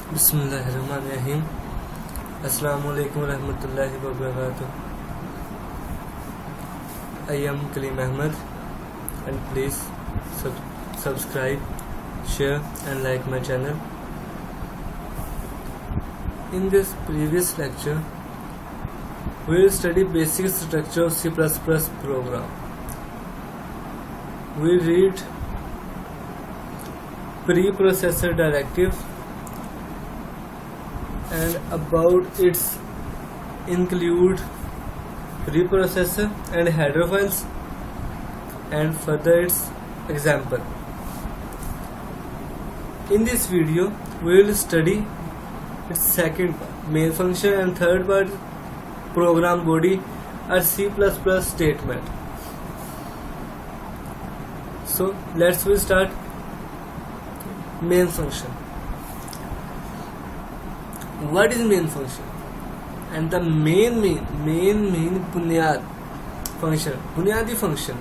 बिस्मिल्लाहिर्रहमानिर्रहीम। अस्सलामु अलैकुम रहमतुल्लाहि व बरकातुहू। I am Kaleem Ahmed and please subscribe, share and like my channel. In this previous lecture, we will study basic structure of C++ program. We read preprocessor directive and about its include preprocessor and header files and further its example. In this video we will study its second part, main function, and third part, program body or C++ statement. So let's we start main function. What is main function? And the main बुनियाद function, बुनियादी function.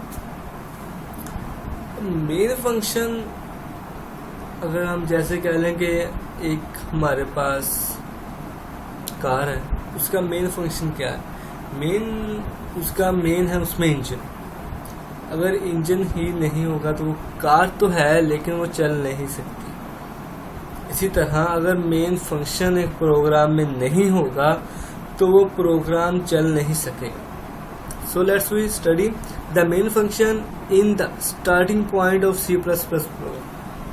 Main function अगर हम जैसे कह लें कि एक हमारे पास कार है, उसका मेन फंक्शन क्या है? उसका मेन है उसमें इंजन. अगर इंजन ही नहीं होगा तो वो कार तो है लेकिन वो चल नहीं सकती. इसी तरह अगर मेन फंक्शन एक प्रोग्राम में नहीं होगा तो वो प्रोग्राम चल नहीं सकेगा. So let's we study the main function in the starting point of C++ program.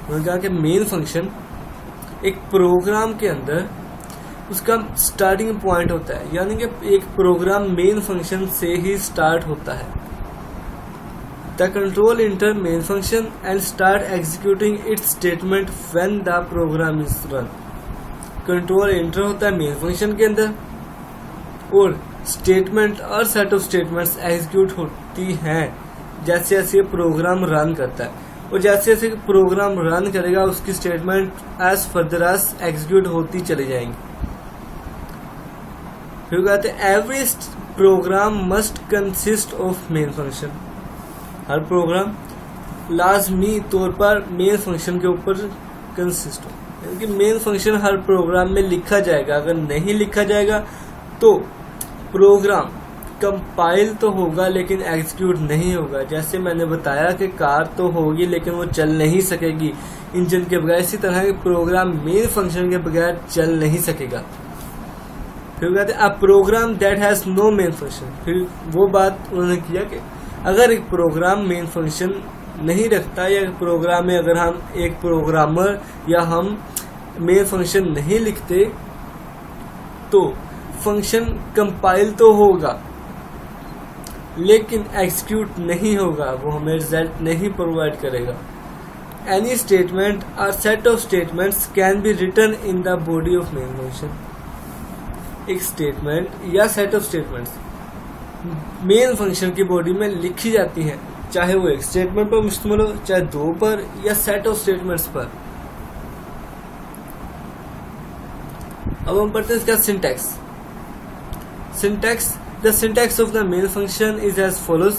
उन्होंने कहा कि मेन फंक्शन एक प्रोग्राम के अंदर उसका स्टार्टिंग पॉइंट होता है, यानी कि एक प्रोग्राम मेन फंक्शन से ही स्टार्ट होता है. The control enter main function and start executing its statement when the program is run. Control enter होता है main function के अंदर और statement और set of statements execute होती हैं जैसे जैसे ये प्रोग्राम रन करता है. और जैसे जैसे प्रोग्राम रन करेगा उसकी statement as further as execute होती चली जाएंगी. फिर कहते हैं every program must consist of main function. हर प्रोग्राम लाजमी तौर पर मेन फंक्शन के ऊपर कंसिस्ट हो, यानी कि मेन फंक्शन हर प्रोग्राम में लिखा जाएगा. अगर नहीं लिखा जाएगा तो प्रोग्राम कंपाइल तो होगा लेकिन एग्जीक्यूट नहीं होगा. जैसे मैंने बताया कि कार तो होगी लेकिन वो चल नहीं सकेगी इंजन के बगैर, इसी तरह प्रोग्राम मेन फंक्शन के बगैर चल नहीं सकेगा. फिर कहते हैं a program that has no main function. फिर वो बात उन्होंने किया कि अगर एक प्रोग्राम मेन फंक्शन नहीं रखता या प्रोग्राम में अगर हम एक प्रोग्रामर या हम मेन फंक्शन नहीं लिखते तो फंक्शन कंपाइल तो होगा लेकिन एग्जीक्यूट नहीं होगा, वो हमें रिजल्ट नहीं प्रोवाइड करेगा. एनी स्टेटमेंट और set of statements can be written in the body of main function. एक स्टेटमेंट या set of statements main function की बॉडी में लिखी जाती हैं, चाहे वो एक स्टेटमेंट पर मुश्तमिल हो, चाहे दो पर या सेट ऑफ स्टेटमेंट्स पर. अब हम पढ़ते हैं इसका syntax. The syntax of the main function is as follows.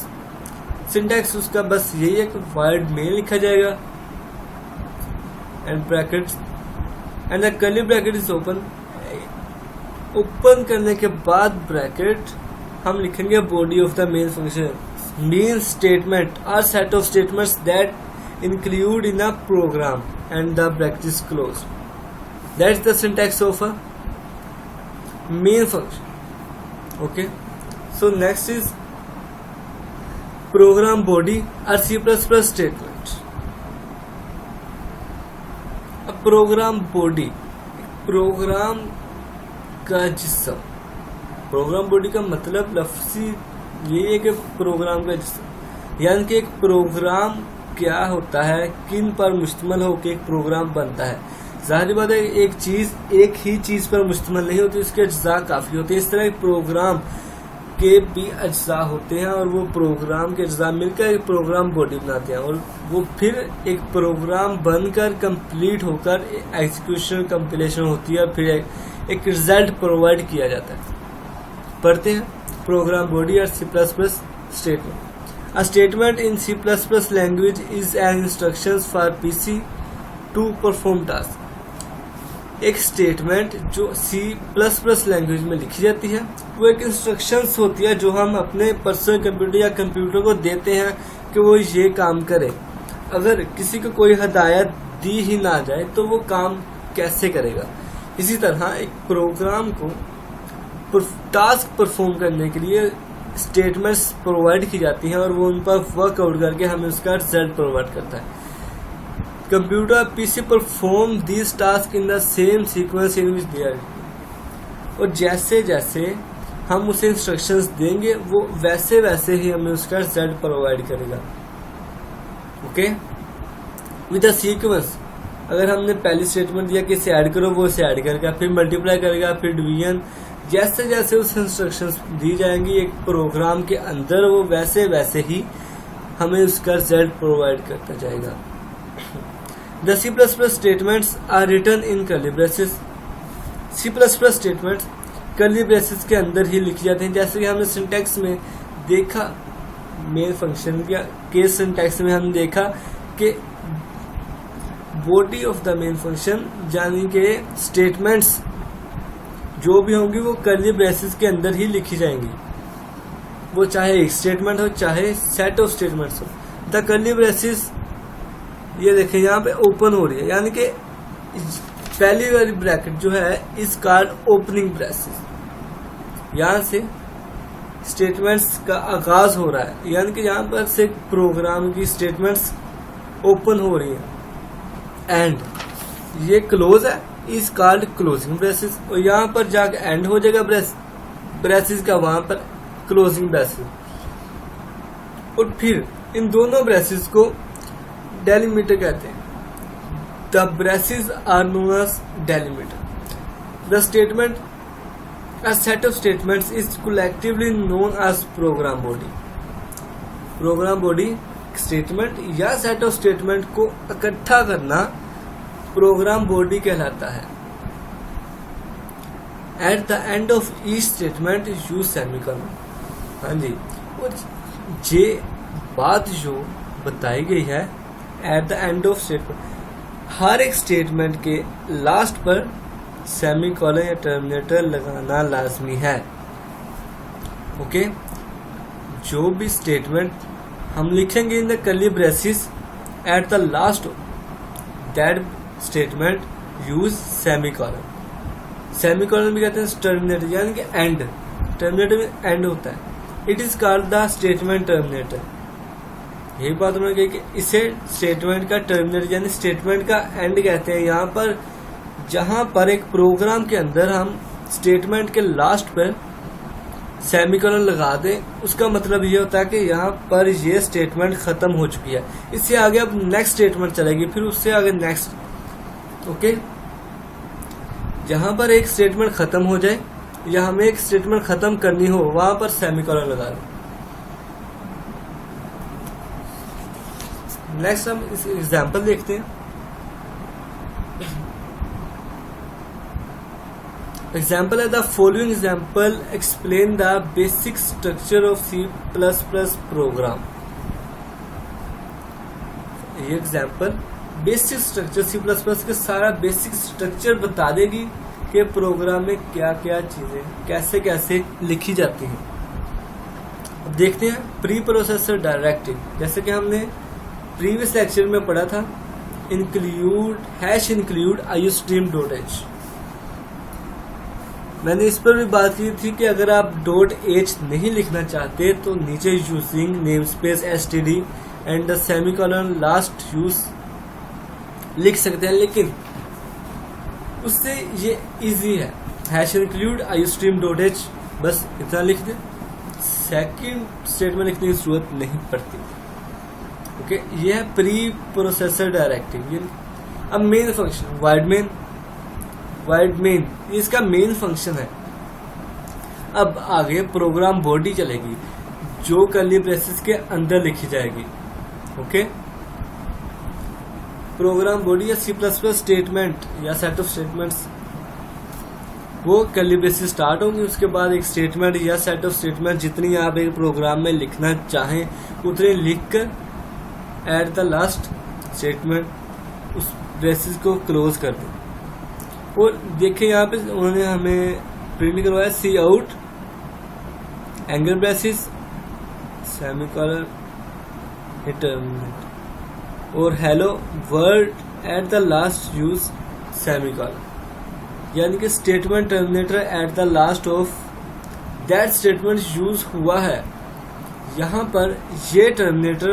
Syntax उसका बस यही है कि वर्ड में लिखा जाएगा and brackets and the curly bracket is open. Open करने के बाद ब्रैकेट हम लिखेंगे body of the main function, main statement और set of statements that include in a program and the bracket is close. That's the syntax of a main function. Okay, so next is program body और C++ statement. अब programme body programme का जिस्म. Programme body का मतलब लफ्जी ये है कि programme का जिस्म, यानी कि एक प्रोग्राम क्या होता है, किन पर मुश्तमिल होकर एक प्रोग्राम बनता है. जाहिर बात है एक चीज एक ही चीज पर मुश्तमिल नहीं होती, उसके अज्जा काफी होते हैं. इस तरह एक प्रोग्राम के भी अज्जा होते हैं और वो प्रोग्राम के अज्जा मिलकर एक प्रोग्राम बॉडी बनाते हैं और वो फिर एक प्रोग्राम बनकर कंप्लीट होकर एग्जीक्यूशन कंपिलेशन होती है और फिर एक रिजल्ट प्रोवाइड किया जाता है. पढ़ते हैं प्रोग्राम बॉडी और C++ statement. A statement in C++ language is an instructions for PC to perform task. एक स्टेटमेंट जो C++ लैंग्वेज में लिखी जाती है, वो एक इंस्ट्रक्शंस होती है जो हम अपने पर्सनल कंप्यूटर या कंप्यूटर को देते हैं कि वो ये काम करे। अगर किसी को कोई हिदायत दी ही ना जाए तो वो काम कैसे करेगा। इसी तरह एक प्रोग्राम को टास्क परफॉर्म करने के लिए स्टेटमेंट्स प्रोवाइड की जाती हैं और वो उन पर वर्कआउट करके हमें उसका रिजल्ट प्रोवाइड करता है। Computer PC perform this task in the same sequence in which they are, और जैसे जैसे हम उसे इंस्ट्रक्शंस देंगे वो वैसे वैसे ही हमें उसका रिजल्ट प्रोवाइड करेगा। ओके, विद द सीक्वेंस, अगर हमने पहली स्टेटमेंट दिया कि इसे ऐड करो, वो इसे ऐड करेगा, फिर मल्टीप्लाई करेगा, फिर डिवीजन, जैसे जैसे उस इंस्ट्रक्शंस दी जाएंगी एक प्रोग्राम के अंदर, वो वैसे वैसे ही हमें उसका रिजल्ट प्रोवाइड करता जाएगा। The C++ statements are written in curly braces. C++ statements curly braces के अंदर ही लिखी जाते हैं। जैसे कि हमने सिंटैक्स में देखा, मेन फंक्शन के सिंटैक्स में हमने देखा कि body of the main function यानी कि स्टेटमेंट्स जो भी होंगी वो कर्ली ब्रेसेस के अंदर ही लिखी जाएंगी, वो चाहे एक स्टेटमेंट हो चाहे सेट ऑफ स्टेटमेंट्स हो। द कर्ली ब्रेसेस, ये देखें यहाँ पे ओपन हो रही है, यानी कि पहली वाली ब्रैकेट जो है इस कॉल्ड ओपनिंग ब्रेसेस। यहाँ से स्टेटमेंट्स का आगाज हो रहा है, यानी कि यहाँ पर से प्रोग्राम की स्टेटमेंट्स ओपन हो रही है। एंड ये क्लोज है, इस कॉल्ड क्लोजिंग ब्रेसेस, और यहाँ पर जाकर एंड हो जाएगा ब्रेसेस का, वहां पर क्लोजिंग ब्रेसेस। और फिर इन दोनों ब्रेसेस को डेलिमीटर कहते हैं। The braces are known as delimiter. The statement, a set of statements is collectively known as program body. Program body statement या सेट ऑफ स्टेटमेंट को इकट्ठा करना प्रोग्राम बॉडी कहलाता है। At the end of each statement use semicolon. हाँ जी, और ये बात जो बताई गई है at the end of statement, हर एक स्टेटमेंट के लास्ट पर सेमीकोलन या टर्मिनेटर लगाना लाजमी है। ओके, जो भी स्टेटमेंट हम लिखेंगे in the curly braces eight the last that statement use semicolon. Semicolon भी कहते हैं टर्मिनेटर, यानी कि एंड। टर्मिनेटर में एंड होता है। It is called the statement terminator. यही बात उन्होंने कही कि इसे स्टेटमेंट का टर्मिनेटर यानी स्टेटमेंट का एंड कहते हैं। यहाँ पर जहां पर एक प्रोग्राम के अंदर हम स्टेटमेंट के लास्ट पर सेमीकोलन लगा दें, उसका मतलब ये होता है कि यहाँ पर ये स्टेटमेंट खत्म हो चुकी है, इससे आगे अब नेक्स्ट स्टेटमेंट चलेगी, फिर उससे आगे नेक्स्ट। ओके, जहां पर एक स्टेटमेंट खत्म हो जाए या हमें एक स्टेटमेंट खत्म करनी हो, वहां पर सेमीकोलन लगा दें। नेक्स्ट हम इस एग्जाम्पल देखते हैं। एग्जाम्पल है the following example explain the basic structure of C++ program. ये एग्जाम्पल बेसिक स्ट्रक्चर C++ के सारा बेसिक स्ट्रक्चर बता देगी कि प्रोग्राम में क्या क्या चीजें कैसे कैसे लिखी जाती हैं। अब देखते हैं प्री प्रोसेसर डायरेक्टिव। जैसे कि हमने प्रीवियस लेक्चर में पढ़ा था, include #include_iostream.h। मैंने इस पर भी बात की थी कि अगर आप .h नहीं लिखना चाहते तो नीचे using namespace std and the semicolon last use लिख सकते हैं, लेकिन उससे ये इजी है। #include_iostream.h बस इतना लिख दें, सेकंड स्टेटमेंट लिखने की जरूरत नहीं पड़ती। ओके, ये है प्री प्रोसेसर डायरेक्टिव। अब मेन फंक्शन वाइड मेन इसका मेन फंक्शन है। अब आगे प्रोग्राम बॉडी चलेगी जो कर्ली ब्रेसेस के अंदर लिखी जाएगी। ओके, प्रोग्राम बॉडी या C++ स्टेटमेंट या सेट ऑफ स्टेटमेंट्स वो कर्ली ब्रेसेस स्टार्ट होंगी, उसके बाद एक स्टेटमेंट या सेट ऑफ स्टेटमेंट जितनी आप एक प्रोग्राम में लिखना चाहें उतनी लिखकर एट द लास्ट स्टेटमेंट उस ब्रेसेस को क्लोज कर दें। और देखिए यहाँ पे उन्होंने हमें प्रिंट करवाया C out angle braces semicolon terminate और hello word at the last use semicolon, यानी कि statement terminator at the last of that statement use हुआ है। यहाँ पर ये टर्मिनेटर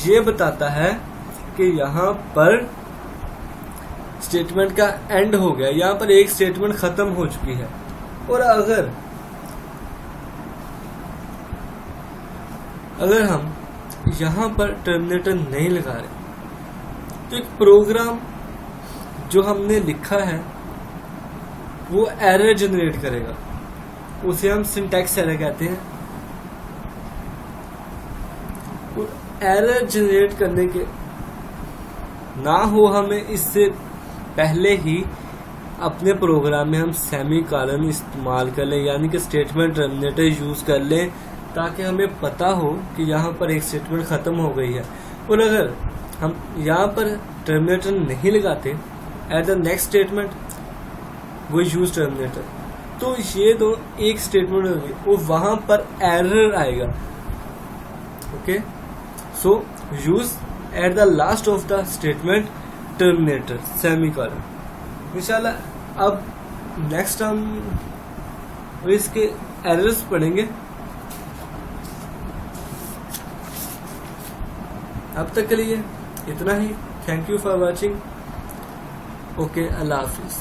ये बताता है कि यहाँ पर स्टेटमेंट का एंड हो गया, यहाँ पर एक स्टेटमेंट खत्म हो चुकी है। और अगर हम यहाँ पर टर्मिनेटर नहीं लगा रहे तो एक प्रोग्राम जो हमने लिखा है वो एरर जनरेट करेगा, उसे हम सिंटैक्स एरर कहते हैं। एरर जनरेट करने के ना हो हमें इससे पहले ही अपने प्रोग्राम में हम सेमीकोलन इस्तेमाल कर लें, यानी कि स्टेटमेंट टर्मिनेटर यूज कर लें, ताकि हमें पता हो कि यहाँ पर एक स्टेटमेंट खत्म हो गई है। और अगर हम यहाँ पर टर्मिनेटर नहीं लगाते एट द नेक्स्ट स्टेटमेंट वो यूज टर्मिनेटर, तो ये दो एक स्टेटमेंट होगी और वहां पर एरर आएगा। Okay, so use eight the last of the statement terminator semicolon. इंशाल्लाह अब नेक्स्ट हम इसके एरर्स पढ़ेंगे। अब तक के लिए इतना ही। Thank you for watching. Okay, अल्लाह हाफिज।